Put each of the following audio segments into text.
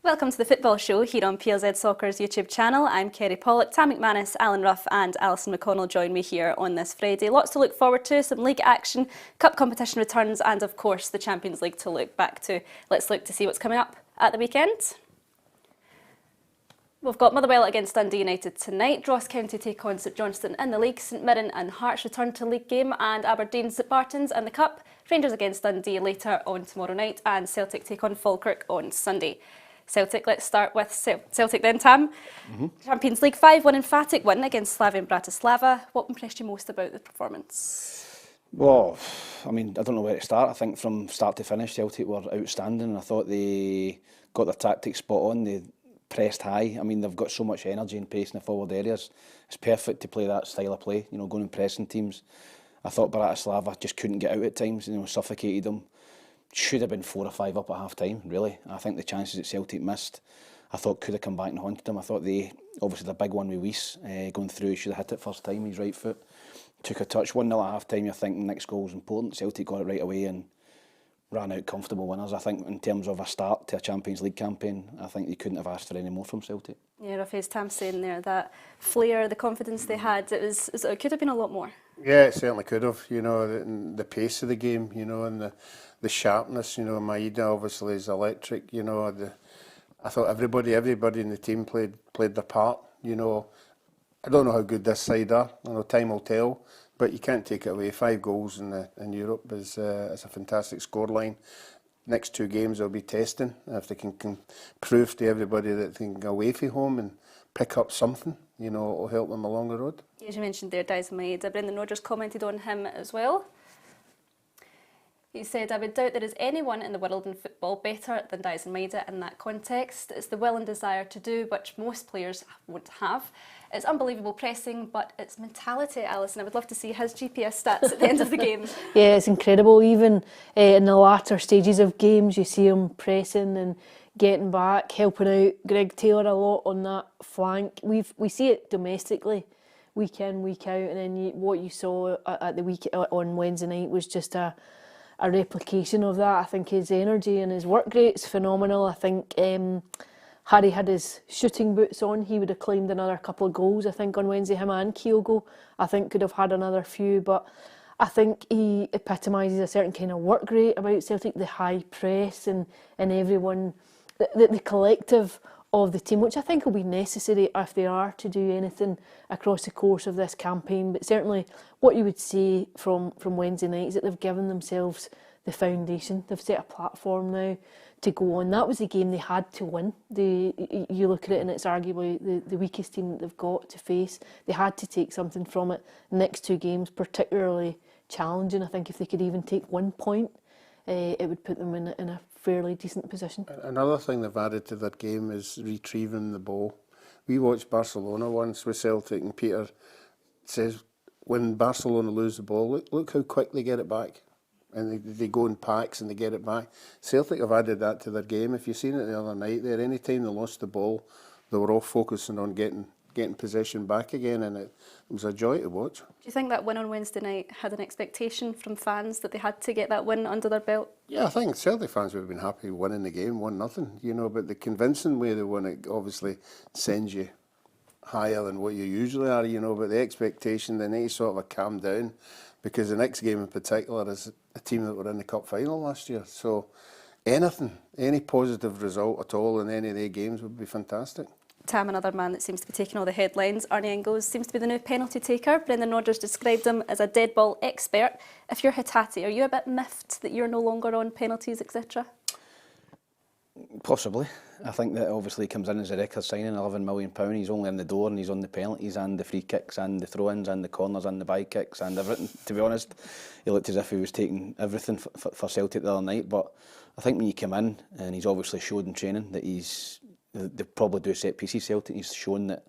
Welcome to the Football Show here on PLZ Soccer's YouTube channel. I'm Kerry Pollock, Tam McManus, Alan Ruff and Alison McConnell join me here on this Friday. Lots to look forward to, some league action, cup competition returns and of course the Champions League to look back to. Let's look to see what's coming up at the weekend. We've got Motherwell against Dundee United tonight, Ross County take on St Johnstone in the league, St Mirren and Hearts return to league game, and Aberdeen Spartans in the cup, Rangers against Dundee later on tomorrow night, and Celtic take on Falkirk on Sunday. Celtic, let's start with Celtic then, Tam. Champions League 5-1 emphatic win against Slovan Bratislava. What impressed you most about the performance? Well, I mean, I don't know where to start. I think from start to finish, Celtic were outstanding. I thought they got their tactics spot on. They pressed high. I mean, they've got so much energy and pace in the forward areas. It's perfect to play that style of play, you know, going and pressing teams. I thought Bratislava just couldn't get out at times, you know, suffocated them. Should have been 4 or 5 up at half time, really. I think the chances that Celtic missed, I thought could have come back and haunted them. I thought they, obviously the big one with Weiss going through, he should have hit it first time, his right foot. Took a touch, 1-0 at half time, you're thinking next goal was important. Celtic got it right away and ran out comfortable winners. I think in terms of a start to a Champions League campaign, I think you couldn't have asked for any more from Celtic. Yeah, Rafa's Tam saying there, that flair, the confidence they had, it could have been a lot more. Yeah, it certainly could have, you know, the pace of the game, you know, and the sharpness, you know. Maeda obviously is electric, you know. I thought everybody in the team played their part, you know. I don't know how good this side are, I know time will tell, but you can't take it away. 5 goals in Europe is a fantastic scoreline. Next 2 games they'll be testing, if they can prove to everybody that they can go away from home and pick up something, you know, it will help them along the road. As you mentioned there, Maeda, Brendan Rodgers commented on him as well. He said, I would doubt there is anyone in the world in football better than Maeda in that context. It's the will and desire to do, which most players won't have. It's unbelievable pressing, but it's mentality, Alison. I would love to see his GPS stats at the end of the game. Yeah, it's incredible. Even in the latter stages of games, you see him pressing and getting back, helping out Greg Taylor a lot on that flank. We see it domestically, week in, week out, and then what you saw at the week on Wednesday night was just a replication of that. I think his energy and his work rate's phenomenal. I think Harry had his shooting boots on, he would have claimed another couple of goals, I think, on Wednesday. Him and Kyogo, I think, could have had another few, but I think he epitomises a certain kind of work rate about Celtic, the high press and everyone, the collective of the team, which I think will be necessary if they are to do anything across the course of this campaign. But certainly what you would say from Wednesday night is that they've given themselves the foundation. They've set a platform now to go on. That was the game they had to win. You look at it and it's arguably the weakest team that they've got to face. They had to take something from it. The next 2 games, particularly challenging. I think if they could even take 1 point, it would put them in a fairly decent position. Another thing they've added to that game is retrieving the ball. We watched Barcelona once with Celtic and Peter says when Barcelona lose the ball, look how quick they get it back. And they go in packs and they get it back. Celtic have added that to their game. If you've seen it the other night there, any time they lost the ball, they were all focusing on getting possession back again, and it was a joy to watch. Do you think that win on Wednesday night had an expectation from fans that they had to get that win under their belt? Yeah, I think Celtic fans would have been happy winning the game, 1-0, you know, but the convincing way they won it obviously sends you higher than what you usually are, you know, but the expectation, they need to sort of calm down, because the next game in particular is a team that were in the cup final last year. So any positive result at all in any of their games would be fantastic. Tam, another man that seems to be taking all the headlines, Arne Engels seems to be the new penalty taker. Brendan Rodgers described him as a dead ball expert. If you're Hitati, are you a bit miffed that you're no longer on penalties, etc.? Possibly. I think that obviously comes in as a record signing, £11 million. He's only in the door and he's on the penalties and the free kicks and the throw-ins and the corners and the by kicks and everything. To be honest, he looked as if he was taking everything for Celtic the other night. But I think when you come in, and he's obviously showed in training that they probably do set pieces Celtic. He's shown that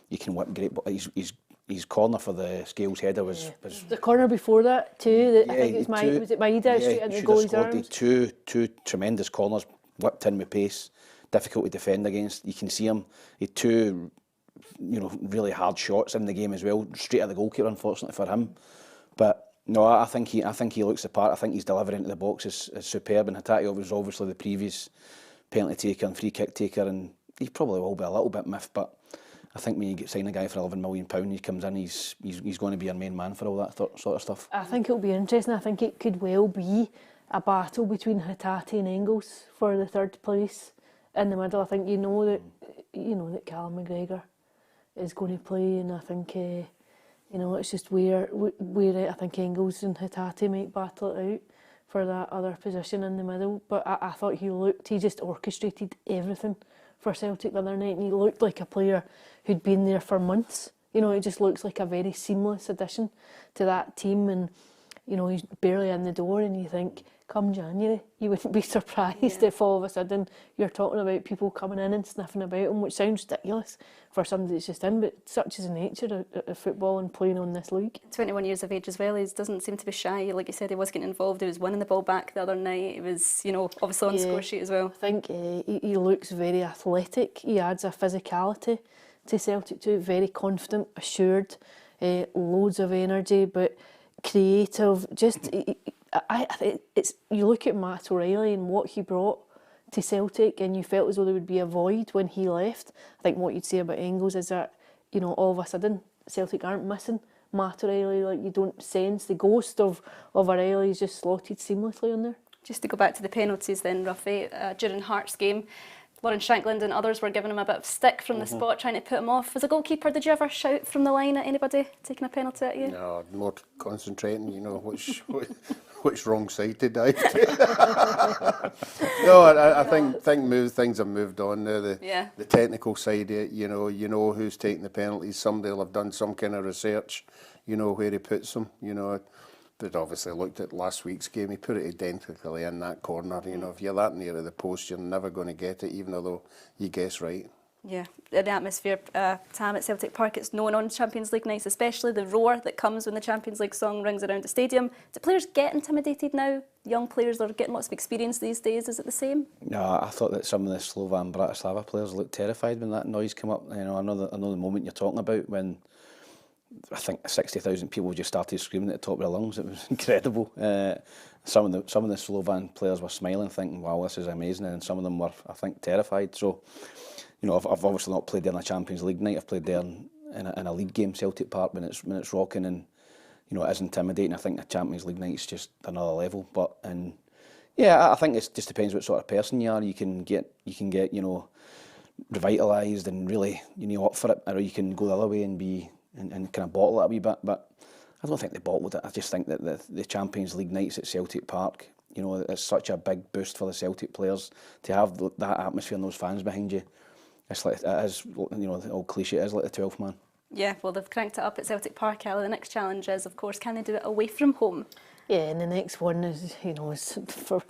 you can whip great, but his corner for the Scales header was the corner before that too. I think it was Maeda straight in the goalie's arms. Two tremendous corners, whipped in with pace, difficult to defend against. You can see him. He had 2, you know, really hard shots in the game as well, straight at the goalkeeper, unfortunately for him. But no, I think he looks the part. I think his delivery into the box is superb. And Hitati was obviously the previous penalty taker and free kick taker, and he probably will be a little bit miffed, but I think when you sign a guy for £11 million, he comes in, he's going to be your main man for all that sort of stuff. I think it'll be interesting. I think it could well be a battle between Hatate and Engels for the third place in the middle. I think you know that Callum McGregor is going to play, and I think it's just where I think Engels and Hatate might battle it out for that other position in the middle. But I thought he just orchestrated everything for Celtic the other night, and he looked like a player who'd been there for months. It just looks like a very seamless addition to that team, and he's barely in the door, and you think, come January, you wouldn't be surprised if all of a sudden you're talking about people coming in and sniffing about him, which sounds ridiculous for somebody that's just in, but such is the nature of football and playing on this league. 21 years of age as well, he doesn't seem to be shy. Like you said, he was getting involved, he was winning the ball back the other night, he was, obviously on the score sheet as well. I think he looks very athletic, he adds a physicality to Celtic too, very confident, assured, loads of energy, but creative, just... you look at Matt O'Reilly and what he brought to Celtic, and you felt as though there would be a void when he left. I think what you'd say about Engels is that, all of a sudden Celtic aren't missing Matt O'Reilly. Like, you don't sense the ghost of O'Reilly is just slotted seamlessly on there. Just to go back to the penalties then, Ruffy, during Hearts' game, Lawrence Shankland and others were giving him a bit of stick from the spot, trying to put him off. As a goalkeeper, did you ever shout from the line at anybody taking a penalty at you? No, more concentrating, which wrong side to dive to. No, I think things have moved on now. The technical side of it, you know who's taking the penalties. Somebody will have done some kind of research, where he puts them. They'd obviously looked at last week's game. He put it identically in that corner. If you're that near to the post, you're never going to get it, even though you guess right. Yeah, the atmosphere, Tam, at Celtic Park, it's known on Champions League nights, especially the roar that comes when the Champions League song rings around the stadium. Do players get intimidated now? Young players are getting lots of experience these days. Is it the same? No, I thought that some of the Slovan Bratislava players looked terrified when that noise came up. I know the moment you're talking about, when I think 60,000 people just started screaming at the top of their lungs. It was incredible. Some of the Slovan players were smiling, thinking, "Wow, this is amazing," and some of them were, I think, terrified. So, I've obviously not played there on a Champions League night. I've played there in a league game, Celtic Park, when it's rocking, and it is intimidating. I think the Champions League night's just another level. But I think it just depends what sort of person you are. You can get revitalised and really up for it, or you can go the other way and be. And kind of bottle it a wee bit, but I don't think they bottled it. I just think that the Champions League nights at Celtic Park, it's such a big boost for the Celtic players to have that atmosphere and those fans behind you. It's like, it is, the old cliche, it is like the 12th man. Yeah, well, they've cranked it up at Celtic Park, Ellie. The next challenge is, of course, can they do it away from home? Yeah, and the next one is, is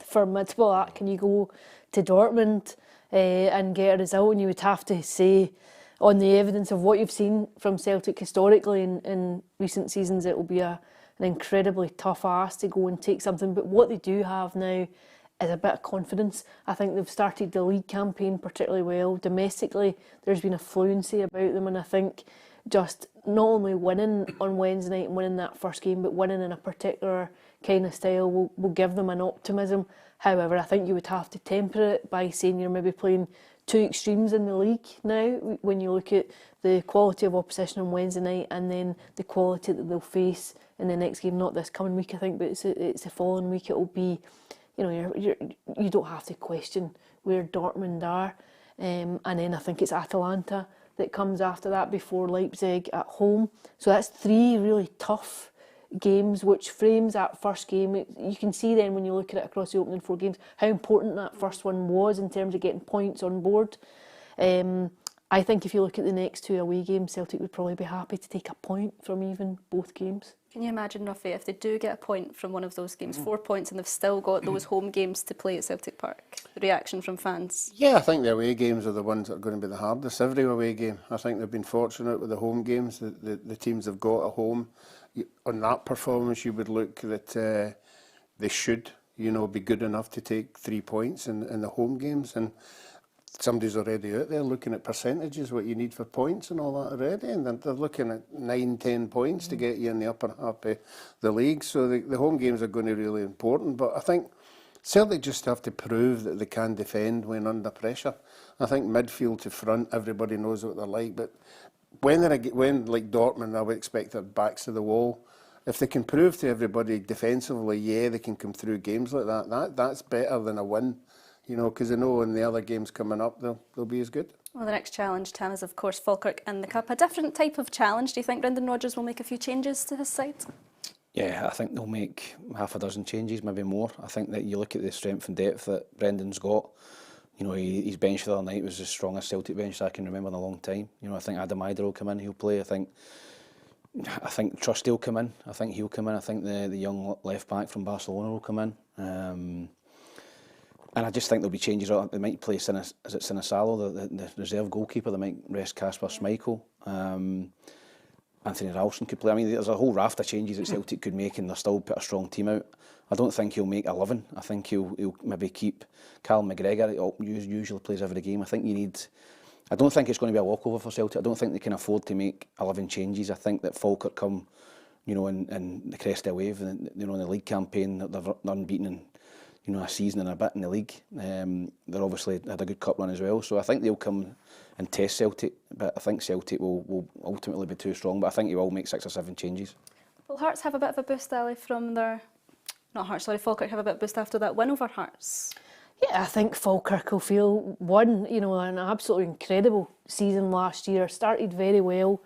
formidable. Can you go to Dortmund and get a result? And you would have to say, on the evidence of what you've seen from Celtic historically in recent seasons, it will be an incredibly tough ask to go and take something. But what they do have now is a bit of confidence. I think they've started the league campaign particularly well. Domestically, there's been a fluency about them, and I think just not only winning on Wednesday night and winning that first game, but winning in a particular kind of style will give them an optimism. However, I think you would have to temper it by saying you're maybe playing two extremes in the league now, when you look at the quality of opposition on Wednesday night and then the quality that they'll face in the next game, not this coming week I think, but it's the following week. It will be, you don't have to question where Dortmund are, and then I think it's Atalanta that comes after that before Leipzig at home. So that's three really tough games, which frames that first game. You can see then when you look at it across the opening four games how important that first one was in terms of getting points on board. I think if you look at the next two away games, Celtic would probably be happy to take a point from even both games. Can you imagine, Ruffy, if they do get a point from one of those games, 4 points, and they've still got those home games to play at Celtic Park? The reaction from fans? Yeah, I think the away games are the ones that are going to be the hardest. Every away game, I think they've been fortunate with the home games. The teams have got at home. On that performance, you would look that they should, be good enough to take 3 points in the home games. And somebody's already out there looking at percentages, what you need for points and all that already. And they're looking at 9-10 points to get you in the upper half of the league. So the home games are going to be really important. But I think Celtic just have to prove that they can defend when under pressure. I think midfield to front, everybody knows what they're like, but when like Dortmund, I would expect their backs to the wall. If they can prove to everybody defensively, yeah, they can come through games like that. That's better than a win, you know, because I know in the other games coming up, they'll be as good. Well, the next challenge, Tam, is of course Falkirk in the Cup. A different type of challenge. Do you think Brendan Rodgers will make a few changes to his side? Yeah, I think they'll make half a dozen changes, maybe more. I think that you look at the strength and depth that Brendan's got. You know, his bench the other night was the strongest Celtic bench I can remember in a long time. You know, I think Adam Ider will come in, he'll play. I think Trusty will come in. I think he'll come in. I think the young left back from Barcelona will come in. And I just think there'll be changes. They might play Sinisalo, the reserve goalkeeper. They might rest Kasper Schmeichel. Anthony Ralston could play. I mean, there's a whole raft of changes that Celtic could make, and they'll still put a strong team out. I don't think he'll make 11. I think he'll maybe keep Callum McGregor. He usually plays every game. I don't think it's going to be a walkover for Celtic. I don't think they can afford to make 11 changes. I think that Falkirk come, you know, in the crest of a wave. And, you know, in the league campaign, they're unbeaten in, you know, a season and a bit in the league. They're obviously had a good cup run as well. So I think they'll come and test Celtic. But I think Celtic will ultimately be too strong. But I think he will make 6 or 7 changes. Will Hearts have a bit of a boost, Ali, from their... Not Hearts, sorry, Falkirk have a bit of a boost after that win over Hearts? Yeah, I think Falkirk will feel an absolutely incredible season last year. Started very well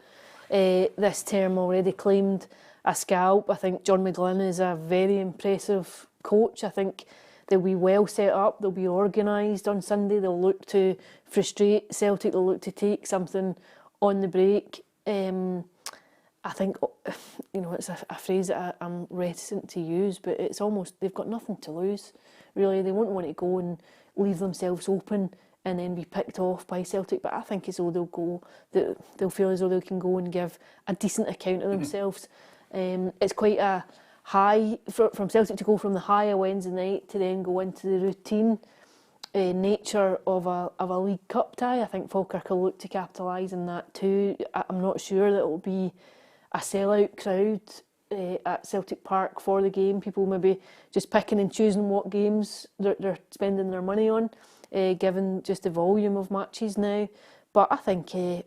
this term, already claimed a scalp. I think John McGlynn is a very impressive coach. I think they'll be well set up, they'll be organised on Sunday, they'll look to frustrate Celtic, they'll look to take something on the break. I think, you know, it's a phrase that I'm reticent to use, but it's almost, they've got nothing to lose, really. They won't want to go and leave themselves open and then be picked off by Celtic, but I think as though they'll feel as though they can go and give a decent account of themselves. It's quite a high, from Celtic to go from the high of Wednesday night to then go into the routine nature of a League Cup tie. I think Falkirk will look to capitalise on that too. I'm not sure that it will be a sellout crowd at Celtic Park for the game. People maybe just picking and choosing what games they're spending their money on, given just the volume of matches now. But I think, I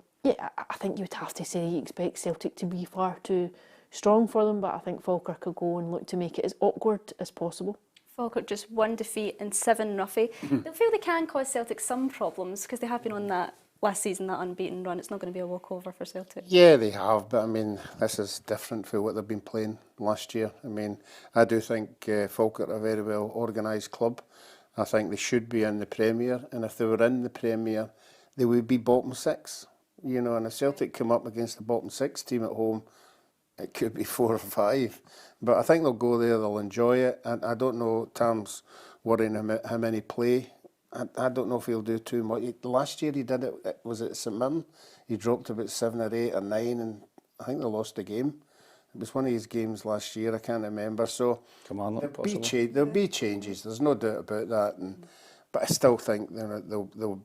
think you'd have to say you expect Celtic to be far too strong for them, but I think Falkirk will go and look to make it as awkward as possible. Falkirk just 1 defeat and 7 roughy. They'll feel they can cause Celtic some problems because they have been on that last season, that unbeaten run. It's not going to be a walkover for Celtic. Yeah, they have, but I mean, this is different from what they've been playing last year. I mean, I do think Falkirk are a very well organised club. I think they should be in the Premier, and if they were in the Premier, they would be bottom 6. You know, and if Celtic come up against the bottom 6 team at home, it could be 4 or 5. But I think they'll go there, they'll enjoy it. And I don't know, Tam's worrying how many play. I don't know if he'll do too much. Last year he did it, was it St Mirren? He dropped about 7 or 8 or 9, and I think they lost the game. It was one of his games last year, I can't remember. So there'll be changes, there's no doubt about that. But I still think they'll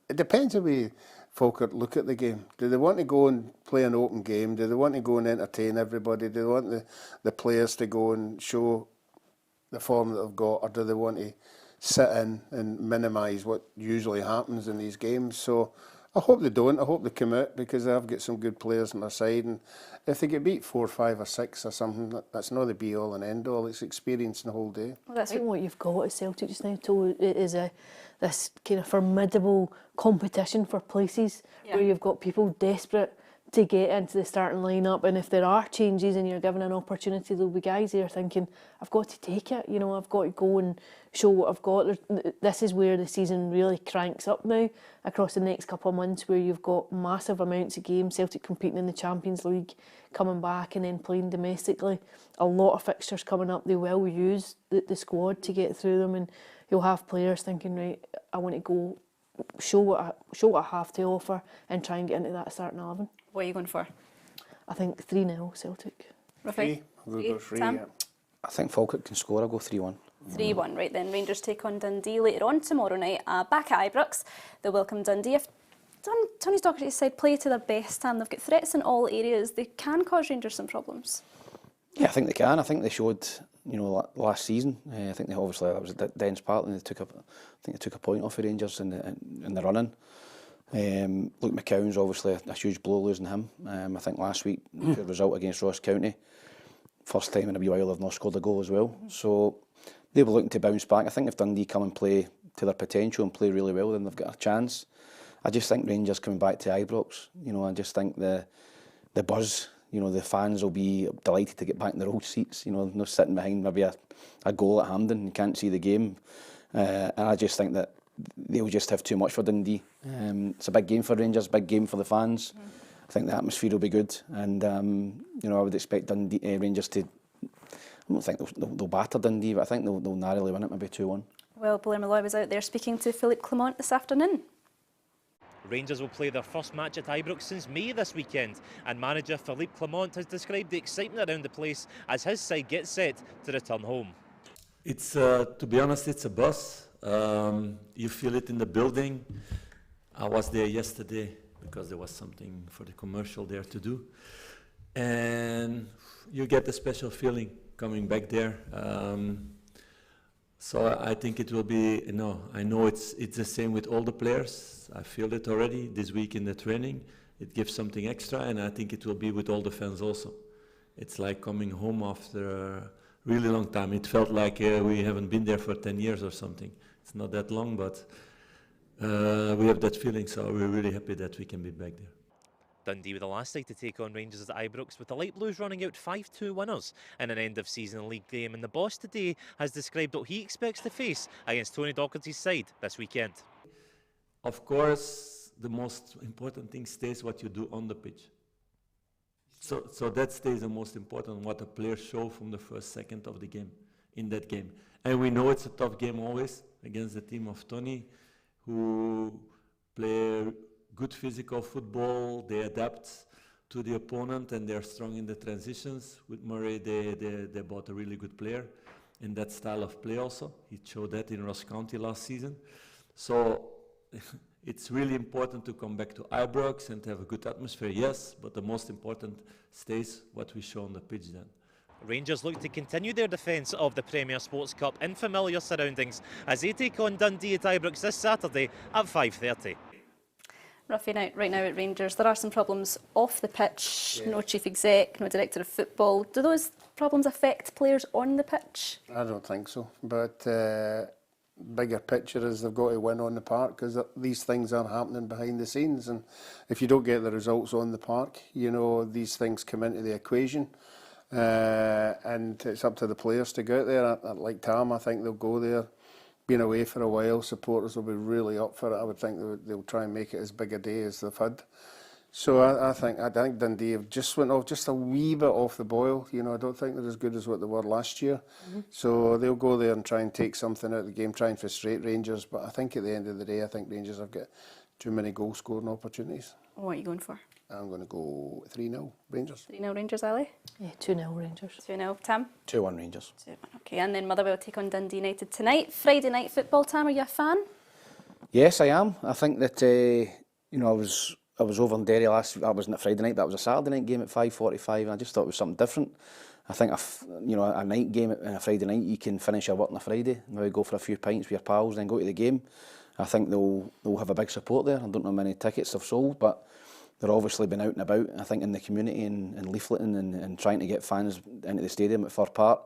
it depends on the Falkirk look at the game. Do they want to go and play an open game? Do they want to go and entertain everybody? Do they want the players to go and show the form that they've got, or do they want to sit in and minimise what usually happens in these games? So I hope they don't. I hope they come out, because they have got some good players on their side, and if they get beat 4, 5 or 6 or something, that's not the be all and end all. It's experiencing the whole day. Well, that's what you've got at Celtic just now, too. It is this kind of formidable competition for places, where you've got people desperate to get into the starting lineup, and if there are changes and you're given an opportunity, there'll be guys there thinking, I've got to take it, you know, I've got to go and show what I've got. This is where the season really cranks up now, across the next couple of months, where you've got massive amounts of games, Celtic competing in the Champions League, coming back and then playing domestically, a lot of fixtures coming up. They will use the squad to get through them, and you'll have players thinking, right, I want to go show what I have to offer and try and get into that starting 11. What are you going for? I think 3-0 Celtic. 3. We'll go 3, Sam? yeah. I think Falkirk can score. I'll go 3-1. 3-1, right then. Rangers take on Dundee later on tomorrow night. Back at Ibrox, they'll welcome Dundee. If Tony Docherty's side play to their best, and they've got threats in all areas, they can cause Rangers some problems. Yeah, I think they can. I think they showed last season. I think that was at Dens Park, and they took a point off the Rangers in the running. Luke McCown's obviously a huge blow losing him. I think last week, good result against Ross County. First time in a wee while they've not scored a goal as well. So they were looking to bounce back. I think if Dundee come and play to their potential and play really well, then they've got a chance. I just think Rangers coming back to Ibrox, I just think the buzz, the fans will be delighted to get back in their old seats, not sitting behind maybe a goal at Hampden and can't see the game. And I just think that they'll just have too much for Dundee. It's a big game for Rangers, big game for the fans. I think the atmosphere will be good, and I would expect Rangers to. I don't think they'll batter Dundee, but I think they'll narrowly win it, maybe 2-1. Well, Blair Malloy was out there speaking to Philippe Clement this afternoon. Rangers will play their first match at Ibrox since May this weekend, and manager Philippe Clement has described the excitement around the place as his side gets set to return home. It's, to be honest, it's a buzz. You feel it in the building. I was there yesterday because there was something for the commercial there to do, and you get a special feeling coming back there. So I think it will be, I know it's the same with all the players. I feel it already this week in the training. It gives something extra, and I think it will be with all the fans also. It's like coming home after a really long time. It felt like we haven't been there for 10 years or something. It's not that long, but we have that feeling, so we're really happy that we can be back there. Dundee were the last side to take on Rangers at Ibrox, with the Light Blues running out 5-2 winners in an end-of-season league game, and the boss today has described what he expects to face against Tony Docherty's side this weekend. Of course, the most important thing stays what you do on the pitch. So that stays the most important, what the players show from the first second of the game, in that game. And we know it's a tough game always against the team of Tony, who play good physical football, they adapt to the opponent, and they're strong in the transitions. With Murray, they bought a really good player in that style of play also. He showed that in Ross County last season. So it's really important to come back to Ibrox and to have a good atmosphere, yes, but the most important stays what we show on the pitch then. Rangers look to continue their defence of the Premier Sports Cup in familiar surroundings as they take on Dundee at Ibrox this Saturday at 5:30. Ruffy, right now at Rangers, there are some problems off the pitch. Yeah. No chief exec, no director of football. Do those problems affect players on the pitch? I don't think so, but bigger picture is they've got to win on the park, because these things are happening behind the scenes, and if you don't get the results on the park, these things come into the equation, and it's up to the players to go out there. Like Tam, I think they'll go there. Been away for a while, supporters will be really up for it. I would think they'll try and make it as big a day as they've had. So I think Dundee have just went off just a wee bit off the boil. I don't think they're as good as what they were last year. So they'll go there and try and take something out of the game, try and frustrate Rangers. But I think at the end of the day, I think Rangers have got too many goal scoring opportunities. What are you going for? I'm going to go 3-0 Rangers. 3-0 Rangers, Ali? Yeah, 2-0 Rangers. 2-0, Tam? 2-1 Rangers. 2-1, okay. And then Motherwell take on Dundee United tonight. Friday night football, Tam, are you a fan? Yes, I am. I think that, I was over in Derry that wasn't a Friday night, that was a Saturday night game at 5:45, and I just thought it was something different. I think, a night game on a Friday night, you can finish your work on a Friday, maybe go for a few pints with your pals, then go to the game. I think they'll have a big support there. I don't know how many tickets they've sold, but they're obviously been out and about, I think, in the community and leafleting and trying to get fans into the stadium at Fir Park.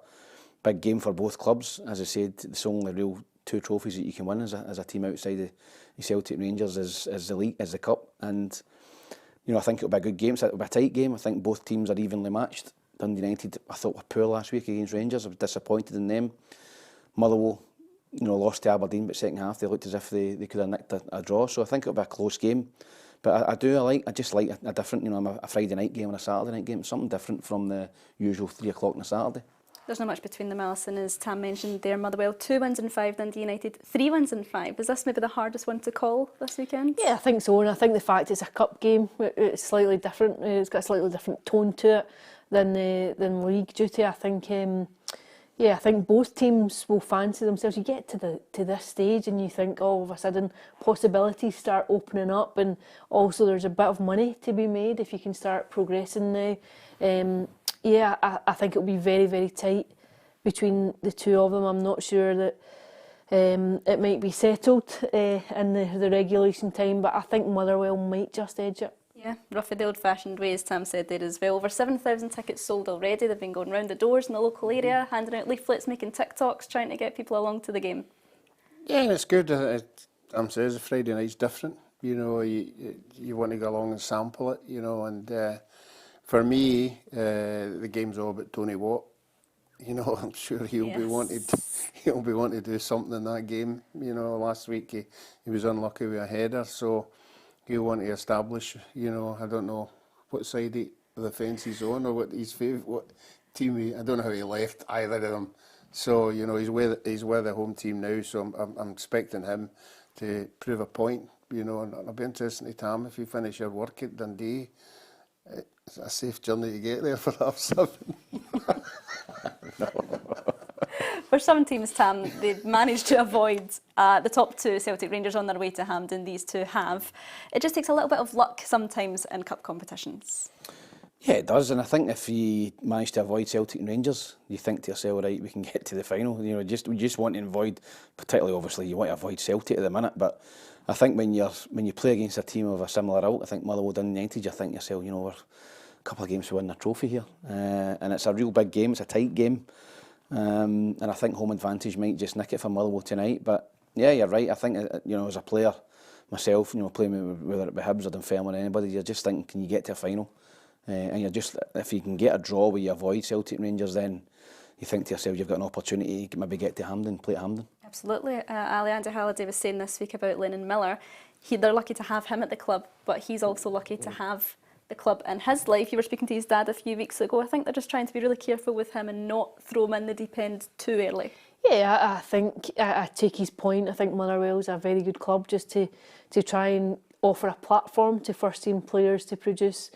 Big game for both clubs. As I said, it's only real 2 trophies that you can win as a team outside the Celtic Rangers is the league, is the cup. And, I think it'll be a good game. It'll be a tight game. I think both teams are evenly matched. Dundee United, I thought, were poor last week against Rangers. I was disappointed in them. Motherwell, lost to Aberdeen, but second half they looked as if they could have nicked a draw. So I think it'll be a close game. But I just like a different, a Friday night game and a Saturday night game, something different from the usual 3 o'clock on a Saturday. There's not much between them, Alison, as Tam mentioned there. Motherwell, 2 wins in 5, Dundee United 3 wins in 5. Is this maybe the hardest one to call this weekend? Yeah, I think so, and I think the fact it's a cup game, it's slightly different. It's got a slightly different tone to it than league duty. I think. I think both teams will fancy themselves. You get to this stage and you think all of a sudden possibilities start opening up, and also there's a bit of money to be made if you can start progressing now. I think it'll be very, very tight. between the two of them. I'm not sure that it might be settled in the regulation time, but I think Motherwell might just edge it. Yeah, rough in the old-fashioned way, as Tam said there as well. Over 7,000 tickets sold already. They've been going round the doors in the local area, handing out leaflets, making TikToks, trying to get people along to the game. Yeah, it's good. I'm saying Friday night's different. You know, you want to go along and sample it, you know, and for me, the game's all about Tony Watt. You know, I'm sure he'll be wanting to do something in that game. You know, last week he was unlucky with a header, so he'll want to establish. You know, I don't know what side of the fence he's on or what his favourite, what team. I don't know how he left either of them. So you know, he's with the home team now. So I'm expecting him to prove a point. You know, and it'll be interesting to Tam if you finish your work at Dundee. It's a safe journey to get there for half-7. For some teams, Tam, they've managed to avoid the top two, Celtic Rangers, on their way to Hampden. These two have. It just takes a little bit of luck sometimes in cup competitions. Yeah, it does, and I think if you manage to avoid Celtic and Rangers, you think to yourself, right, we can get to the final. You know, we just want to avoid, particularly obviously you want to avoid Celtic at the minute, but I think when you play against a team of a similar ilk, I think Motherwell Dundee United, you think to yourself, you know, we're a couple of games to win the trophy here, and it's a real big game, it's a tight game, and I think home advantage might just nick it for Motherwell tonight. But yeah, you're right. I think you know, as a player myself, you know, playing whether it be Hibs or Dunfermline or anybody, you're just thinking, can you get to a final? And you're just, if you can get a draw where you avoid Celtic and Rangers, then you think to yourself you've got an opportunity to maybe get to Hampden, play at Hampden. Absolutely. Andy Halliday was saying this week about Lennon Miller. They're lucky to have him at the club, but he's also lucky to have the club in his life. You were speaking to his dad a few weeks ago. I think they're just trying to be really careful with him and not throw him in the deep end too early. Yeah, I think I take his point. I think Motherwell's a very good club just to try and offer a platform to first team players to produce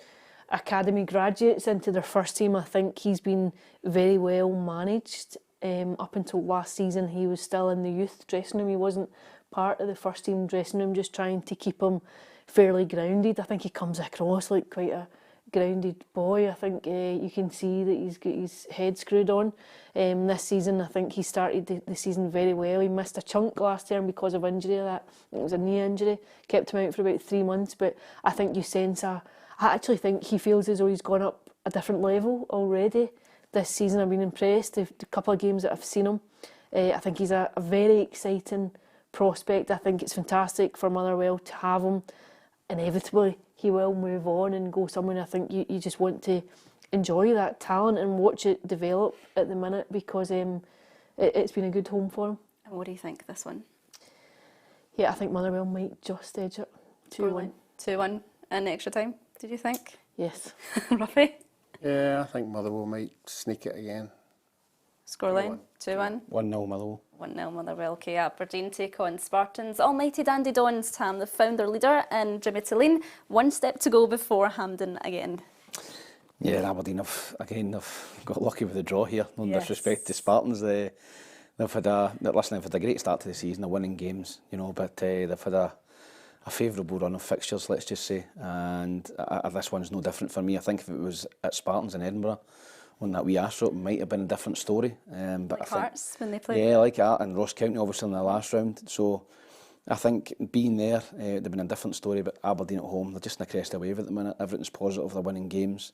academy graduates into their first team. I think he's been very well managed. Up until last season, he was still in the youth dressing room. He wasn't part of the first team dressing room, just trying to keep him fairly grounded. I think he comes across like quite a grounded boy. I think you can see that he's got his head screwed on. This season, I think he started the season very well. He missed a chunk last term because of injury. It was a knee injury, kept him out for about 3 months. But I think you sense I actually think he feels as though he's gone up a different level already this season. I've been impressed. The couple of games that I've seen him, I think he's a very exciting prospect. I think it's fantastic for Motherwell to have him. Inevitably, he will move on and go somewhere. I think you just want to enjoy that talent and watch it develop at the minute, because it's been a good home for him. And what do you think this one? Yeah, I think Motherwell might just edge it. 2-1. 2-1 in extra time, did you think? Yes. Ruffy? Yeah, I think Motherwell might sneak it again. Scoreline? 2-1? 1-0 Motherwell. 1-0 Motherwell. Okay, Aberdeen take on Spartans. Almighty Dandy Dons, Tam, the founder leader, and Jimmy Tilleen. One step to go before Hampden again. Yeah, Aberdeen have got lucky with the draw here. No disrespect to Spartans. They've had a great start to the season. They're winning games, you know, but they've had a favourable run of fixtures, let's just say, and this one's no different for me. I think if it was at Spartans in Edinburgh on that wee Astro, it might have been a different story. But like I think, Hearts when they played. Yeah, like that, and Ross County obviously in the last round. So I think being there, it would have been a different story. But Aberdeen at home, they're just in a crest of wave at the minute. Everything's positive. They're winning games,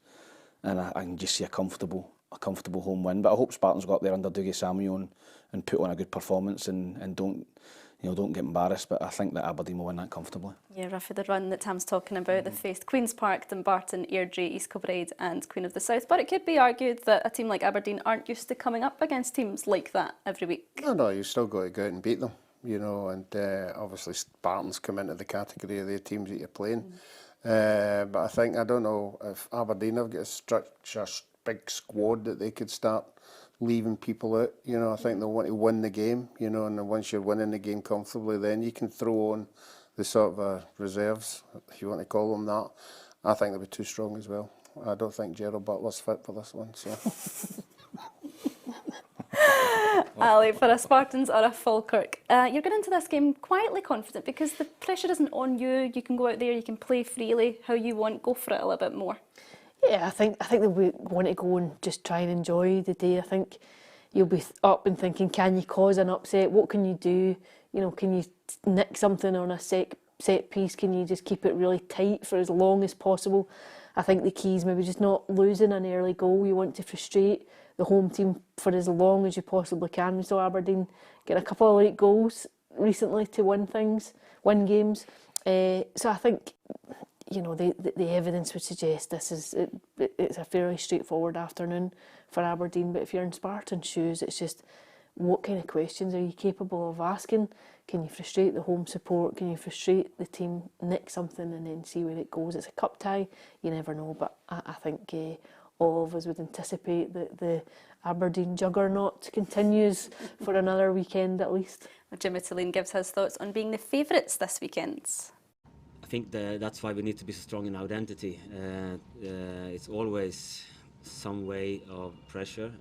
and I can just see a comfortable home win. But I hope Spartans go up there under Dougie Samuel and put on a good performance and don't get embarrassed, but I think that Aberdeen will win that comfortably. Yeah, roughly the run that Tam's talking about. They faced Queen's Park, Dumbarton, Airdrie, East Kilbride and Queen of the South. But it could be argued that a team like Aberdeen aren't used to coming up against teams like that every week. No, you still got to go out and beat them, you know, and obviously Spartans come into the category of the teams that you're playing. But I don't know if Aberdeen have got a big squad that they could start leaving people out. You know, I think they'll want to win the game, you know, and then once you're winning the game comfortably, then you can throw on the sort of reserves, if you want to call them that. I think they'll be too strong as well. I don't think Gerald Butler's fit for this one, so. Ali, for a Spartans or a Falkirk, you're going into this game quietly confident because the pressure isn't on you. You can go out there, you can play freely how you want, go for it a little bit more. Yeah, I think they want to go and just try and enjoy the day. I think you'll be up and thinking, can you cause an upset? What can you do? You know, can you nick something on a set piece? Can you just keep it really tight for as long as possible? I think the key is maybe just not losing an early goal. You want to frustrate the home team for as long as you possibly can. We saw Aberdeen get a couple of late goals recently to win games. So I think, you know, the evidence would suggest it's a fairly straightforward afternoon for Aberdeen. But if you're in Spartan shoes, it's just, what kind of questions are you capable of asking? Can you frustrate the home support? Can you frustrate the team, nick something and then see where it goes? It's a cup tie, you never know. But I think all of us would anticipate that the Aberdeen juggernaut continues for another weekend at least. Jimmy Tulane gives his thoughts on being the favourites this weekend. I think that's why we need to be so strong in our identity. It's always some way of pressure,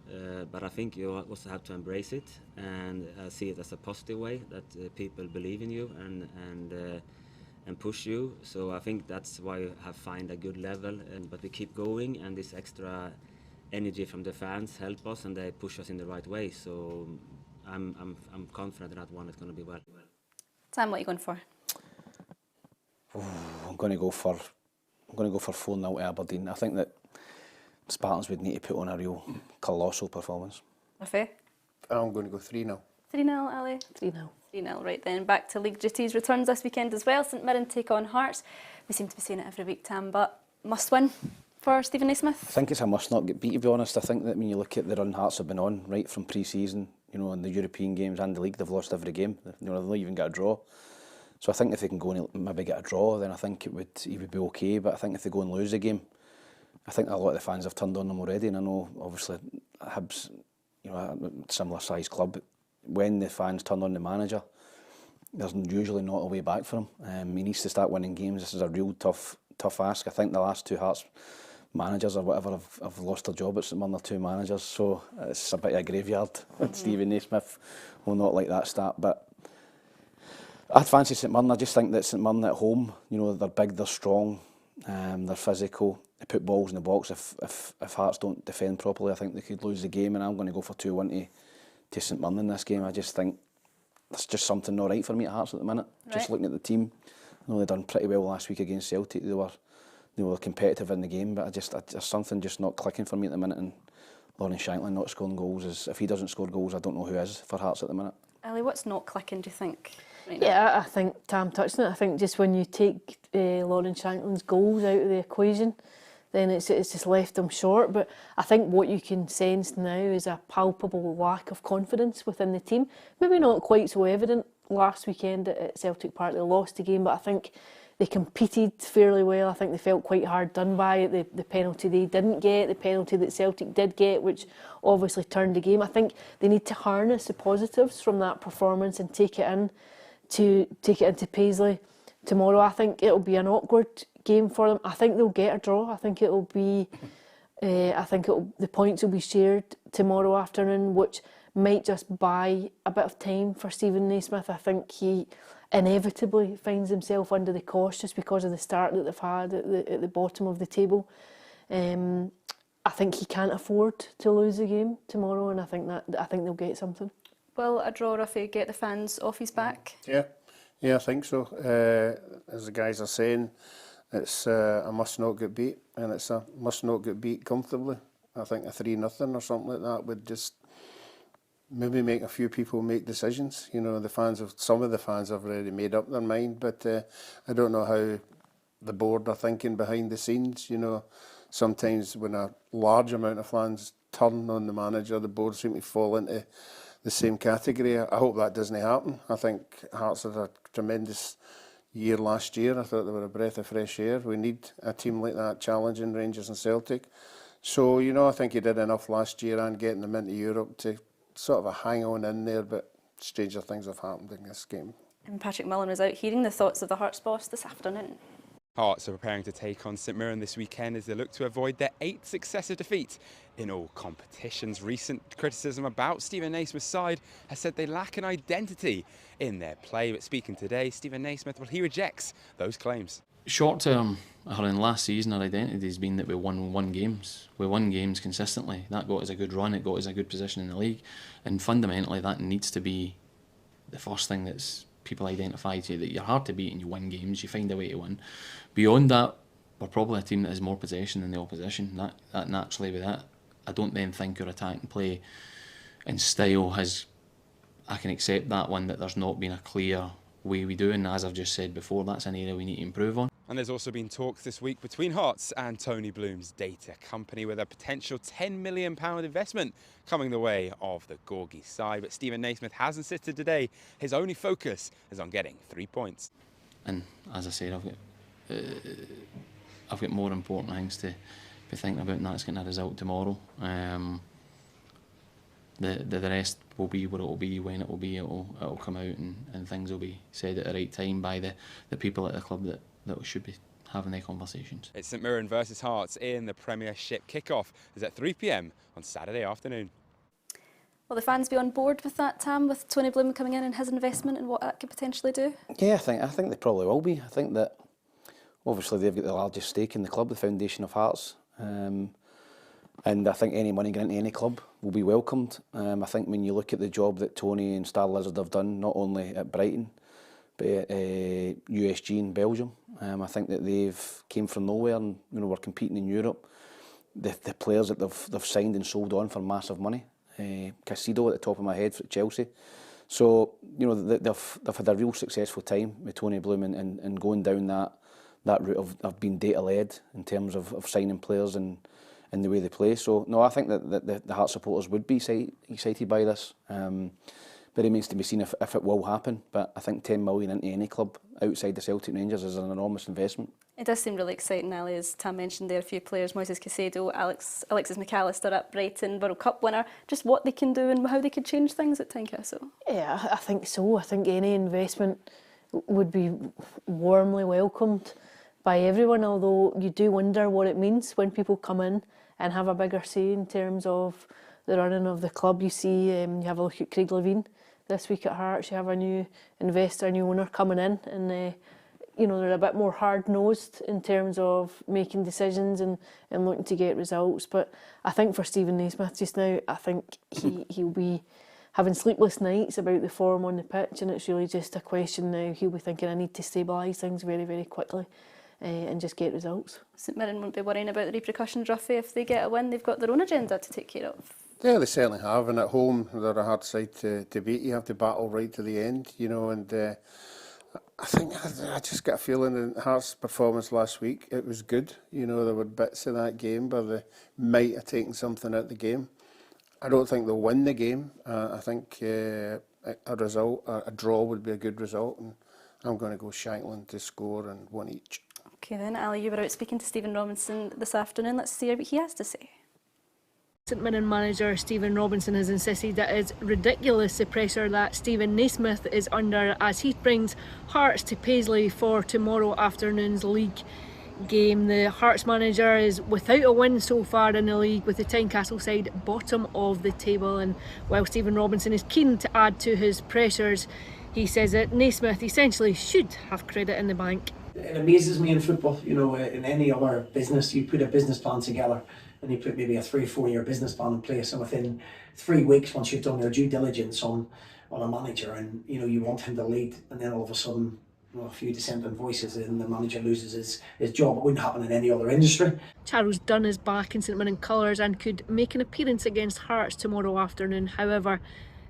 but I think you also have to embrace it and see it as a positive way, that people believe in you and push you. So I think that's why you have find a good level, but we keep going, and this extra energy from the fans help us and they push us in the right way. So I'm confident that one is going to be well. Sam, what are you going for? I'm going to go for 4-0 to Aberdeen. I think that Spartans would need to put on a real colossal performance. Rafe? I'm going to go 3-0. 3-0, Ali? 3-0. 3-0, right then. Back to league duties returns this weekend as well. St Mirren take on Hearts. We seem to be saying it every week, Tam, but must win for Stephen Naismith? I think it's a must not get beat, to be honest. I think that when you look at the run Hearts have been on, right from pre-season, you know, in the European games and the league, they've lost every game. You know, they've not even got a draw. So I think if they can go and maybe get a draw, then I think he would be okay. But I think if they go and lose the game, I think a lot of the fans have turned on them already. And I know, obviously, Hibs, you know, a similar size club, when the fans turn on the manager, there's usually not a way back for him. He needs to start winning games. This is a real tough ask. I think the last two Hearts managers or whatever have lost their job at St Mirren, 2 managers. So it's a bit of a graveyard. Stephen Naismith will not like that start. But I'd fancy St Mirren. I just think that St Mirren at home, you know, they're big, they're strong, they're physical. They put balls in the box. If Hearts don't defend properly, I think they could lose the game. And I'm going to go for 2-1 to St Mirren in this game. I just think there's just something not right for me at Hearts at the minute. Right. Just looking at the team, I know they done pretty well last week against Celtic. They were competitive in the game, but there's something just not clicking for me at the minute. And Lauren Shanklin not scoring goals if he doesn't score goals, I don't know who is for Hearts at the minute. Ali, what's not clicking, do you think? Right now? Yeah, I think Tam touched on it. I think just when you take Lauren Shanklin's goals out of the equation, then it's just left them short. But I think what you can sense now is a palpable lack of confidence within the team. Maybe not quite so evident last weekend at Celtic Park. They lost the game, but I think they competed fairly well. I think they felt quite hard done by it. The penalty they didn't get, the penalty that Celtic did get, which obviously turned the game. I think they need to harness the positives from that performance and take it into Paisley tomorrow. I think it'll be an awkward game for them. I think they'll get a draw. I think it'll be. The points will be shared tomorrow afternoon, which might just buy a bit of time for Stephen Naismith. I think he inevitably finds himself under the cosh just because of the start that they've had at the bottom of the table. I think he can't afford to lose the game tomorrow, and I think they'll get something. Will a draw, Rafi, get the fans off his back? Yeah, I think so. As the guys are saying, it's a must not get beat, and it's a must not get beat comfortably. I think a 3-0 or something like that would just maybe make a few people make decisions. You know, some of the fans have already made up their mind, but I don't know how the board are thinking behind the scenes. You know, sometimes when a large amount of fans turn on the manager, the board seem to fall into the same category. I hope that doesn't happen. I think Hearts had a tremendous year last year. I thought they were a breath of fresh air. We need a team like that challenging Rangers and Celtic. So, you know, I think he did enough last year and getting them into Europe to sort of hang on in there, but stranger things have happened in this game. And Patrick Mullen was out hearing the thoughts of the Hearts boss this afternoon. Hearts are preparing to take on St Mirren this weekend as they look to avoid their 8th successive defeat in all competitions. Recent criticism about Stephen Naismith's side has said they lack an identity in their play. But speaking today, Stephen Naismith, well, he rejects those claims. short term, in last season, our identity has been that we won games. We won games consistently. That got us a good run. It got us a good position in the league, and fundamentally, that needs to be the first thing that's people identify to you, that you're hard to beat and you win games. You find a way to win. Beyond that, we're probably a team that has more possession than the opposition. That naturally, with that, I don't then think our attacking play and style has. I can accept that one, that there's not been a clear way we do, and as I've just said before, that's an area we need to improve on. And there's also been talks this week between Hearts and Tony Bloom's data company, with a potential £10 million investment coming the way of the Gorgie side. But Stephen Naismith has insisted today his only focus is on getting 3 points. And as I said, I've got more important things to be thinking about, and that's getting a result tomorrow. The rest will be what it will be, when it will be. It'll come out, and things will be said at the right time by the people at the club that should be having their conversations. It's St Mirren versus Hearts in the Premiership. Kickoff is at 3 p.m. on Saturday afternoon. Will the fans be on board with that, Tam, with Tony Bloom coming in and his investment and what that could potentially do? Yeah, I think they probably will be. I think that obviously they've got the largest stake in the club, the foundation of Hearts. And I think any money going into any club will be welcomed. I think when you look at the job that Tony and Star Lizard have done, not only at Brighton, but at USG in Belgium, I think that they've came from nowhere and were competing in Europe. The players that they've signed and sold on for massive money. Casido at the top of my head for Chelsea. So they've had a real successful time with Tony Bloom and going down that route of being data led in terms of signing players and the way they play. So no, I think that the Hearts supporters would be excited by this. But it remains to be seen if it will happen. But I think 10 million into any club outside the Celtic Rangers is an enormous investment. It does seem really exciting, Ali, as Tam mentioned there, a few players, Moises Caicedo, Alexis McAllister at Brighton, World Cup winner, just what they can do and how they could change things at Tynecastle. Yeah, I think so. I think any investment would be warmly welcomed by everyone, although you do wonder what it means when people come in and have a bigger say in terms of the running of the club. You see, you have a look at Craig Levein this week at Hearts, you have a new investor, a new owner coming in, and they're a bit more hard-nosed in terms of making decisions and looking to get results. But I think for Stephen Naismith just now, I think he'll be having sleepless nights about the form on the pitch, and it's really just a question now. He'll be thinking, I need to stabilise things very, very quickly and just get results. St Mirren won't be worrying about the repercussions, Ruffy, if they get a win. They've got their own agenda to take care of. Yeah, they certainly have, and at home they're a hard side to beat. You have to battle right to the end, and I think I just got a feeling in Hearts' performance last week, it was good. There were bits in that game where they might have taken something out of the game. I don't think they'll win the game. I think a draw would be a good result, and I'm going to go Shankland to score and one each. Okay then, Ali, you were out speaking to Stephen Robinson this afternoon. Let's see what he has to say. St Mirren manager Stephen Robinson has insisted that it's ridiculous the pressure that Stephen Naismith is under as he brings Hearts to Paisley for tomorrow afternoon's league game. The Hearts manager is without a win so far in the league, with the Tynecastle side bottom of the table, and while Stephen Robinson is keen to add to his pressures, he says that Naismith essentially should have credit in the bank. It amazes me in football, in any other business, you put a business plan together and you put maybe a 3 or 4 year business plan in place, and within 3 weeks, once you've done your due diligence on a manager and you want him to lead, and then all of a sudden a few dissenting voices and the manager loses his job. It wouldn't happen in any other industry. Charles Dunn is back in St Mirren colours and could make an appearance against Hearts tomorrow afternoon. However,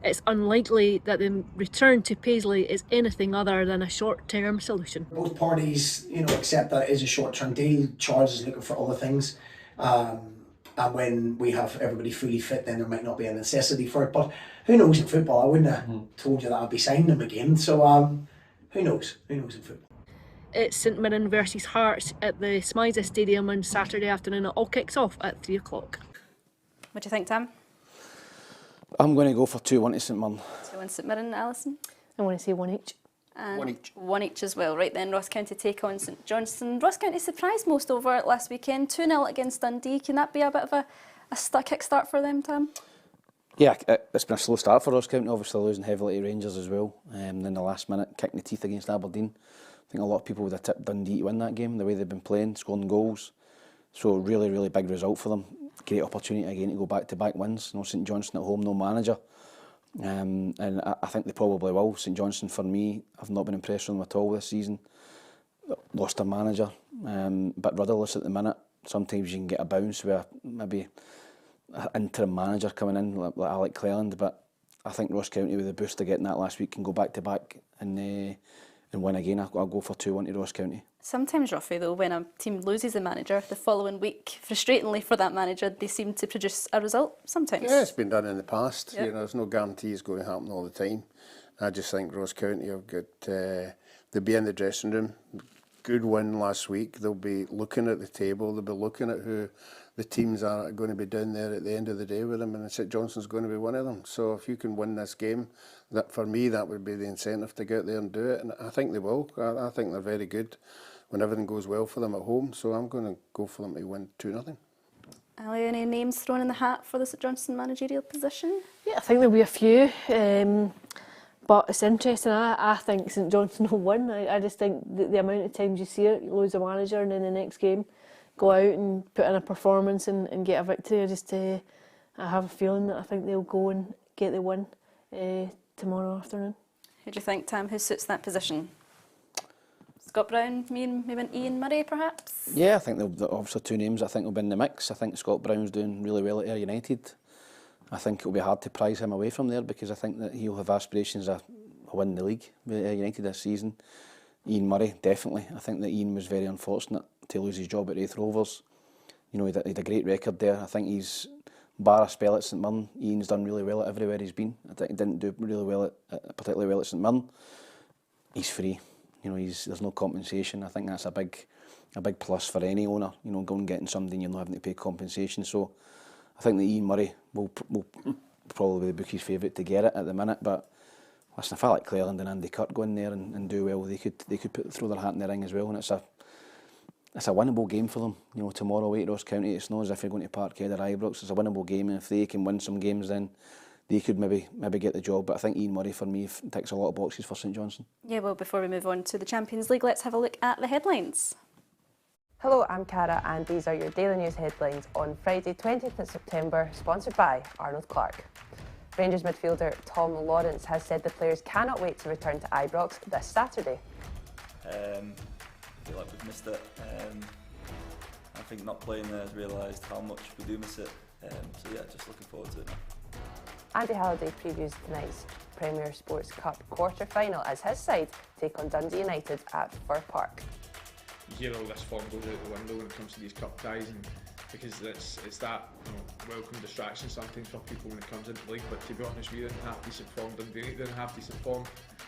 it's unlikely that the return to Paisley is anything other than a short-term solution. Both parties, accept that it is a short-term deal. Charles is looking for other things. And when we have everybody fully fit, then there might not be a necessity for it. But who knows in football? I wouldn't have told you that I'd be signing him again. So who knows? Who knows in football? It's St Mirren versus Hearts at the Smythe Stadium on Saturday afternoon. It all kicks off at 3 o'clock. What do you think, Tam? I'm going to go for 2-1 to St Mirren. 2-1 St Mirren, Alison? I want to say 1 each. And 1 each. 1 each as well. Right then, Ross County take on St Johnstone. Ross County surprised most over last weekend, 2-0 against Dundee. Can that be a bit of a kick-start for them, Tam? Yeah, it's been a slow start for Ross County, obviously losing heavily to Rangers as well. And in the last minute, kicking the teeth against Aberdeen. I think a lot of people would have tipped Dundee to win that game, the way they've been playing, scoring goals. So really, really big result for them. Great opportunity again to go back-to-back wins. No St Johnstone at home, no manager. And I think they probably will. St Johnstone, for me, I've not been impressed with them at all this season. Lost their manager, but rudderless at the minute. Sometimes you can get a bounce with maybe an interim manager coming in, like Alec Cleland. But I think Ross County, with the boost of getting that last week, can go back-to-back and win again. I'll go for 2-1 to Ross County. Sometimes, Ruffy, though, when a team loses a manager, the following week, frustratingly for that manager, they seem to produce a result sometimes. Yeah, it's been done in the past. Yep. You know, there's no guarantee it's going to happen all the time. I just think Ross County have got, they'll be in the dressing room. Good win last week. They'll be looking at the table. They'll be looking at who the teams are going to be down there at the end of the day with them, and St Johnstone's going to be one of them. So if you can win this game, that for me, that would be the incentive to get there and do it. And I think they will. I think they're very good when everything goes well for them at home. So I'm going to go for them to win 2-0. Ali, any names thrown in the hat for the St Johnstone managerial position? Yeah, I think there'll be a few. But it's interesting. I think St Johnstone will win. I just think the amount of times you see it, you lose a manager and then the next game go out and put in a performance and get a victory. I have a feeling that I think they'll go and get the win tomorrow afternoon. Who do you think, Tam, who suits that position? Scott Brown, maybe Ian Murray, perhaps? Yeah, I think they'll obviously two names I think will be in the mix. I think Scott Brown's doing really well at Ayr United. I think it'll be hard to prize him away from there because I think that he'll have aspirations of winning the league with Ayr United this season. Ian Murray, definitely. I think that Ian was very unfortunate to lose his job at Raith Rovers. You know, he had a great record there. I think he's, bar a spell at St Mirren, Ian's done really well at everywhere he's been. I think he didn't do really well particularly well at St Mirren. He's free. You know, there's no compensation. I think that's a big plus for any owner. You know, going and getting somebody and you're not having to pay compensation. So I think that Ian Murray will probably be the bookie's favourite to get it at the minute. But listen, if I like Cleland and Andy Kirk go in there and do well, they could throw their hat in the ring as well. And it's a winnable game for them. You know, tomorrow away at Ross County, it's not as if you're going to Parkhead or Ibrox. It's a winnable game, and if they can win some games, then they could maybe get the job. But I think Ian Murray, for me, ticks a lot of boxes for St Johnstone. Yeah, well, before we move on to the Champions League, let's have a look at the headlines. Hello, I'm Cara and these are your daily news headlines on Friday 20th of September, sponsored by Arnold Clark. Rangers midfielder Tom Lawrence has said the players cannot wait to return to Ibrox this Saturday. I feel like we've missed it. I think not playing there has realised how much we do miss it. So yeah, just looking forward to it now. Andy Halliday previews tonight's Premier Sports Cup quarter-final as his side take on Dundee United at Fir Park. You hear all this form goes out the window when it comes to these cup ties, and because it's that welcome distraction sometimes for people when it comes into the league. But to be honest, we're in half decent form, Dundee United in half decent form,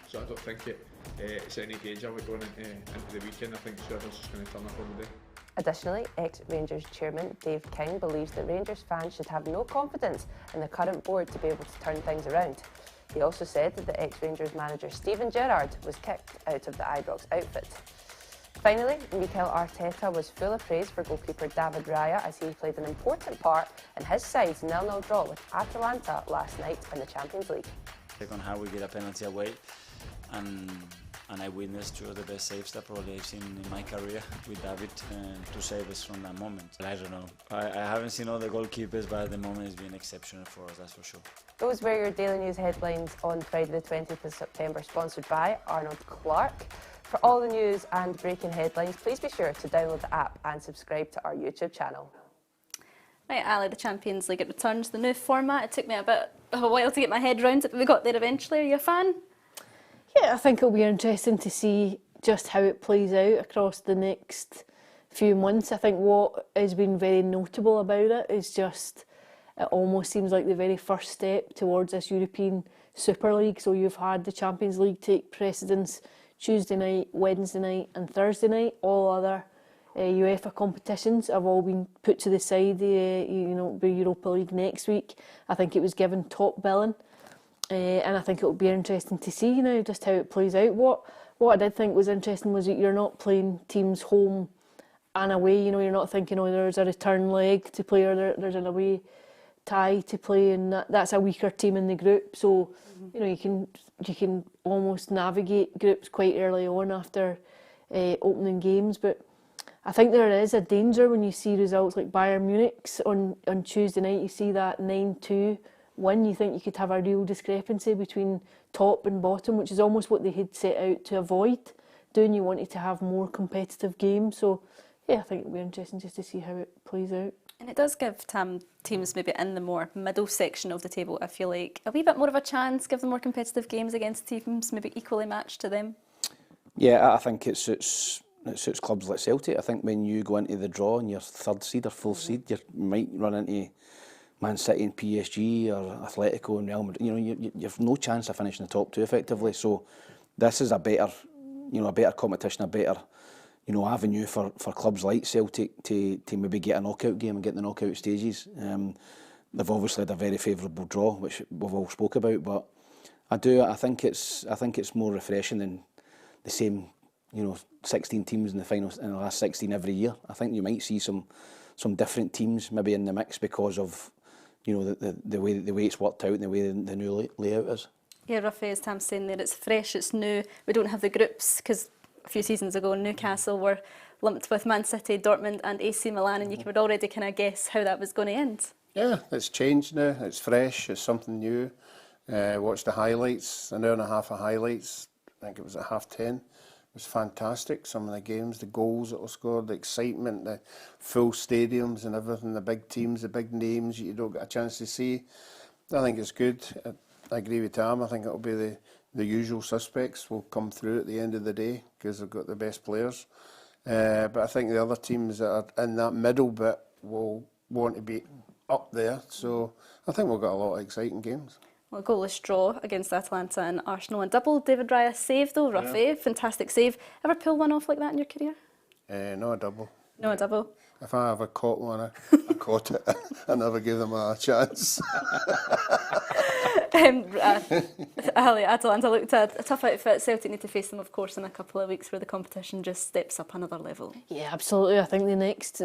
so I don't think it's any danger of it going into the weekend. I think whoever's just going to turn up on the day. Additionally, ex-Rangers chairman Dave King believes that Rangers fans should have no confidence in the current board to be able to turn things around. He also said that the ex-Rangers manager Steven Gerrard was kicked out of the Ibrox outfit. Finally, Mikel Arteta was full of praise for goalkeeper David Raya as he played an important part in his side's 0-0 draw with Atalanta last night in the Champions League. On how we get a penalty away, and I witnessed two of the best saves that probably I've seen in my career with David to save us from that moment. I don't know. I haven't seen all the goalkeepers, but at the moment it's been exceptional for us, that's for sure. Those were your daily news headlines on Friday the 20th of September, sponsored by Arnold Clark. For all the news and breaking headlines, please be sure to download the app and subscribe to our YouTube channel. Right, Ali, the Champions League, it returns the new format. It took me a bit of a while to get my head around it, but we got there eventually. Are you a fan? Yeah, I think it'll be interesting to see just how it plays out across the next few months. I think what has been very notable about it is just it almost seems like the very first step towards this European Super League. So you've had the Champions League take precedence Tuesday night, Wednesday night and Thursday night. All other UEFA competitions have all been put to the side. The Europa League next week, I think it was given top billing. And I think it'll be interesting to see now just how it plays out. What I did think was interesting was that you're not playing teams home and away. You know, you're not thinking, oh, there's a return leg to play or there's an away tie to play, and that's a weaker team in the group. So you know, you can almost navigate groups quite early on after opening games. But I think there is a danger when you see results like Bayern Munich's on Tuesday night. You see that 9-2 win. You think you could have a real discrepancy between top and bottom, which is almost what they had set out to avoid doing. You wanted to have more competitive games. So yeah, I think it'll be interesting just to see how it plays out. And it does give teams maybe in the more middle section of the table, I feel like, a wee bit more of a chance, give them more competitive games against teams maybe equally matched to them. Yeah, I think it suits clubs like Celtic. I think when you go into the draw and you're third seed or full seed, you might run into Man City and PSG or Atletico and Real Madrid. You know, you have no chance of finishing the top two effectively. So this is a better competition, a better avenue for clubs like Celtic to maybe get a knockout game and get the knockout stages. They've obviously had a very favourable draw, which we've all spoke about, but I think it's more refreshing than the same 16 teams in the finals in the last 16 every year. I think you might see some different teams maybe in the mix because of the way it's worked out and the way the new layout is. Yeah, roughly as Tam's saying there, it's fresh, it's new. We don't have the groups because a few seasons ago Newcastle were lumped with Man City, Dortmund and AC Milan, and you could already kind of guess how that was going to end. Yeah, it's changed now, it's fresh, it's something new. Watched the highlights, an hour and a half of highlights, I think it was at 10:30. It was fantastic, some of the games, the goals that were scored, the excitement, the full stadiums and everything, the big teams, the big names you don't get a chance to see. I think it's good. I agree with Tam, I think it'll be the usual suspects will come through at the end of the day because they've got the best players. But I think the other teams that are in that middle bit will want to be up there. So I think we've got a lot of exciting games. Well, a goalless draw against Atalanta and Arsenal and double. David Raya saved though, Ruffy, fantastic save. Ever pull one off like that in your career? No, a double. No, a double. If I ever caught one, I caught it. I never gave them a chance. Atalanta looked at a tough outfit. Celtic need to face them, of course, in a couple of weeks where the competition just steps up another level. Yeah, absolutely. I think the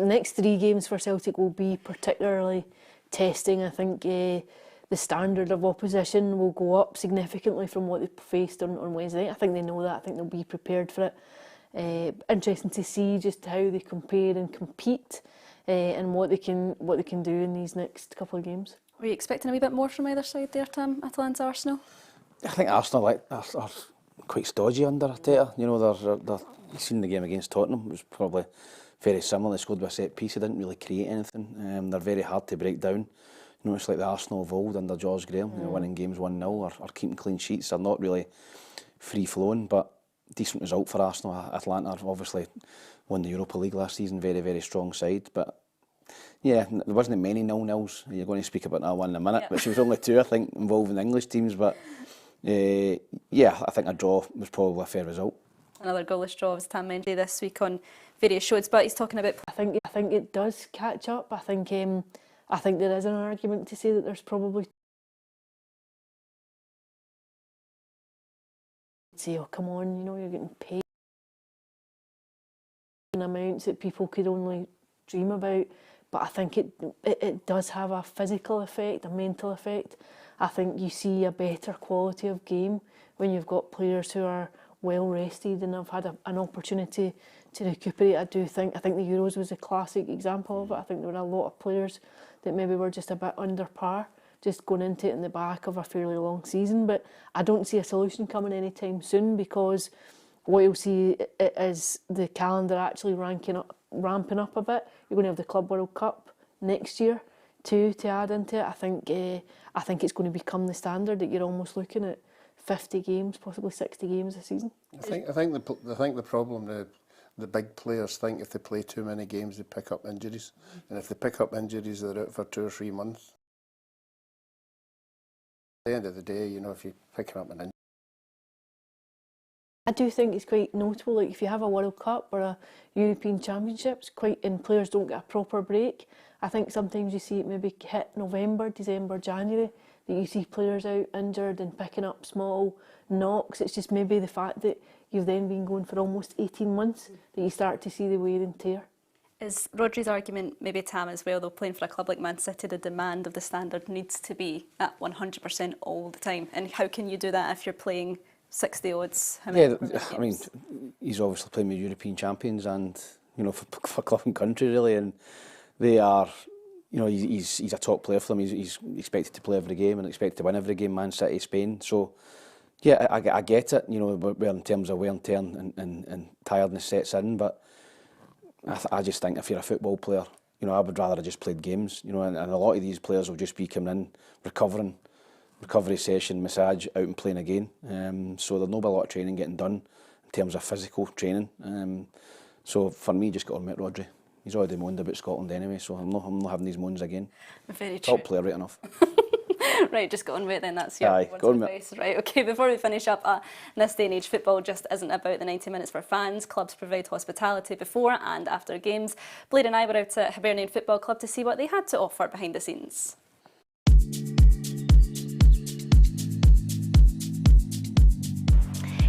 next 3 games for Celtic will be particularly testing. I think the standard of opposition will go up significantly from what they faced on Wednesday. I think they know that. I think they'll be prepared for it. Interesting to see just how they compare and compete and what they can do in these next couple of games. Were you expecting a wee bit more from either side there, Tam? Atalanta, Arsenal? I think Arsenal are quite stodgy under Arteta. You've seen the game against Tottenham. It was probably very similar. They scored with a set piece. They didn't really create anything. They're very hard to break down. It's like the Arsenal of old under George Graham, winning games 1-0 or keeping clean sheets. They're not really free-flowing, but decent result for Arsenal. Atalanta obviously won the Europa League last season, very, very strong side. But yeah, there wasn't many 0-0s. You're going to speak about that one in a minute, which was only 2, I think, involving English teams. But yeah, I think a draw was probably a fair result. Another goalless draw, as Tam mentioned this week on various shows, but he's talking about... I think it does catch up. I think there is an argument to say that there's probably... Say, oh, come on, you're getting paid in amounts that people could only dream about. But I think it does have a physical effect, a mental effect. I think you see a better quality of game when you've got players who are well rested and have had an opportunity to recuperate. I think the Euros was a classic example of it. I think there were a lot of players that maybe were just a bit under par, just going into it in the back of a fairly long season. But I don't see a solution coming anytime soon, because what you'll see is the calendar actually ramping up a bit. You're going to have the Club World Cup next year too to add into it. I think it's going to become the standard that you're almost looking at 50 games, possibly 60 games a season. I think the problem the big players think if they play too many games they pick up injuries, and if they pick up injuries they're out for 2 or 3 months. At the end of the day, if you're picking up an injury. I do think it's quite notable, like if you have a World Cup or a European Championships, and players don't get a proper break. I think sometimes you see it maybe hit November, December, January, that you see players out injured and picking up small knocks. It's just maybe the fact that you've then been going for almost 18 months that you start to see the wear and tear. Is Rodri's argument, maybe Tam as well, though, playing for a club like Man City, the demand of the standard needs to be at 100% all the time? And how can you do that if you're playing 60 odds? Yeah, I mean, he's obviously playing with European champions and, you know, for club and country really, and they are, you know, he's a top player for them. He's expected to play every game and expected to win every game, Man City, Spain. So, yeah, I get it, you know, where in terms of wear and tear and tiredness sets in, but I just think if you're a football player, you know, I would rather have just played games, you know, and a lot of these players will just be coming in, recovery session, massage, out and playing again. So there'll not be a lot of training getting done in terms of physical training. So for me, just got on with Rodri. He's already moaned about Scotland anyway, so I'm not having these moans again. Very true. Top player, right enough. Right, just go on with it then, that's your advice. Right, okay, before we finish up, in this day and age, football just isn't about the 90 minutes for fans. Clubs provide hospitality before and after games. Blair and I were out at Hibernian Football Club to see what they had to offer behind the scenes.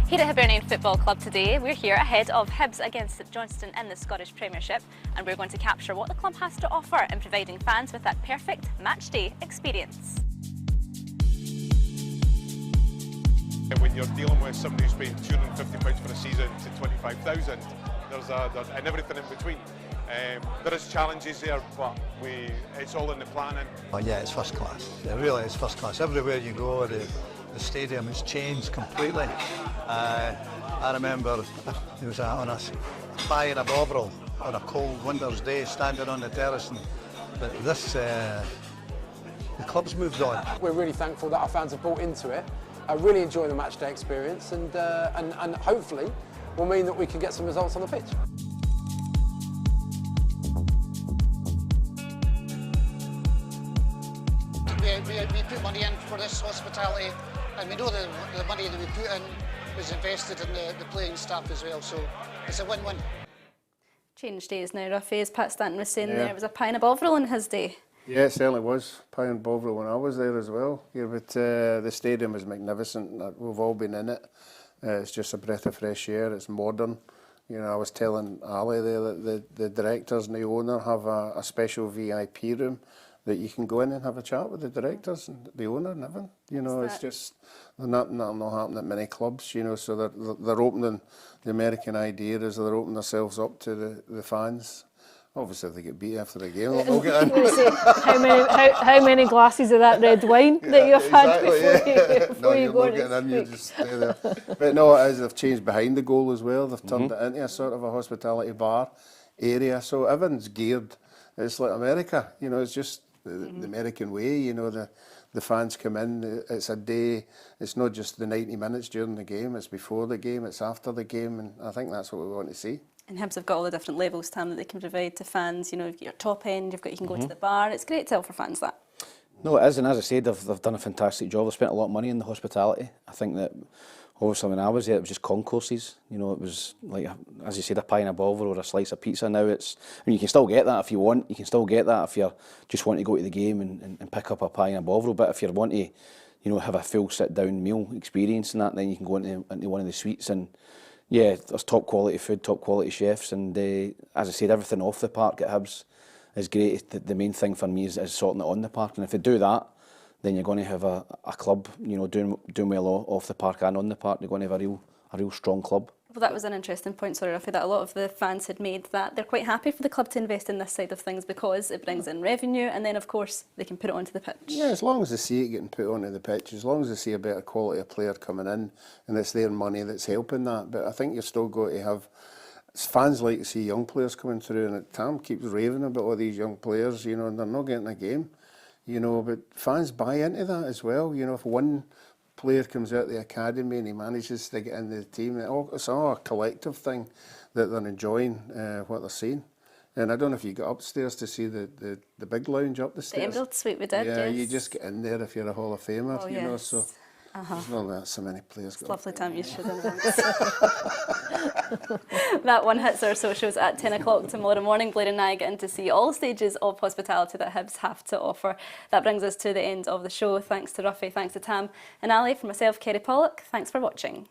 Here at Hibernian Football Club today, we're here ahead of Hibs against Johnstone in the Scottish Premiership, and we're going to capture what the club has to offer in providing fans with that perfect matchday experience. When you're dealing with somebody who's paying £250 for a season to 25,000, there's and everything in between. There is challenges there, but it's all in the planning. Oh yeah, it's first class. It really is first class. Everywhere you go, the stadium has changed completely. I remember it was on a pie in a bovril on a cold winter's day, standing on the terrace, but this the club's moved on. We're really thankful that our fans have bought into it. I really enjoy the matchday experience, and hopefully will mean that we can get some results on the pitch. We put money in for this hospitality, and we know the money that we put in was invested in the playing staff as well, so it's a win-win. Change days now, Ruffy, as Pat Stanton was saying, there was a pie in a bovril in his day. Yeah, it certainly was. Pie and Bovril when I was there as well. Yeah, but the stadium is magnificent. We've all been in it. It's just a breath of fresh air. It's modern. You know, I was telling Ali there that the directors and the owner have a special VIP room that you can go in and have a chat with the directors and the owner and everything. You know, it's just that'll not happen at many clubs. You know, so they're opening the American idea is they're opening themselves up to the fans. Obviously, if they get beat after the game, they'll get in. How many glasses of that red wine that you've had before you go in? You just stay there. But no, it is. They've changed behind the goal as well. They've turned it into a sort of a hospitality bar area. So everyone's geared. It's like America. You know, it's just the American way. You know, the fans come in. It's a day. It's not just the 90 minutes during the game. It's before the game. It's after the game, and I think that's what we want to see. And Hibs have got all the different levels, Tam, that they can provide to fans. You know, you've got your top end, you can go to the bar. It's great to offer fans that. No, it is, and as I said, they've done a fantastic job. They've spent a lot of money in the hospitality. I think that, obviously, when I was there, it was just concourses. You know, it was like, as you said, a pie and a bovril or a slice of pizza. Now it's, I mean, you can still get that if you want. You can still get that if you just want to go to the game and pick up a pie and a bovril. But if you want to, you know, have a full sit-down meal experience and that, then you can go into one of the suites and. Yeah, there's top quality food, top quality chefs, and as I said, everything off the park at Hibs is great. The main thing for me is sorting it on the park, and if they do that, then you're going to have a club, you know, doing well off the park and on the park. You're going to have a real strong club. Well, that was an interesting point, sorry, Ruffy, that a lot of the fans had made, that they're quite happy for the club to invest in this side of things because it brings in revenue, and then, of course, they can put it onto the pitch. Yeah, as long as they see it getting put onto the pitch, as long as they see a better quality of player coming in, and it's their money that's helping that. But I think you're still going to have... Fans like to see young players coming through, and Tam keeps raving about all these young players, you know, and they're not getting a game, you know, but fans buy into that as well. You know, if one player comes out of the academy and he manages to get into the team, it's all a collective thing that they're enjoying what they're seeing. And I don't know if you got upstairs to see the big lounge up the stairs. The Emerald Suite we did, yeah, yes. You just get in there if you're a Hall of Famer, you know, so there's not so many players. It's lovely time you should have. That one hits our socials at 10 o'clock tomorrow morning. Blair and I get in to see all stages of hospitality that Hibs have to offer. That brings us to the end of the show. Thanks to Ruffy, thanks to Tam and Ali. For myself, Kerry Pollock, thanks for watching.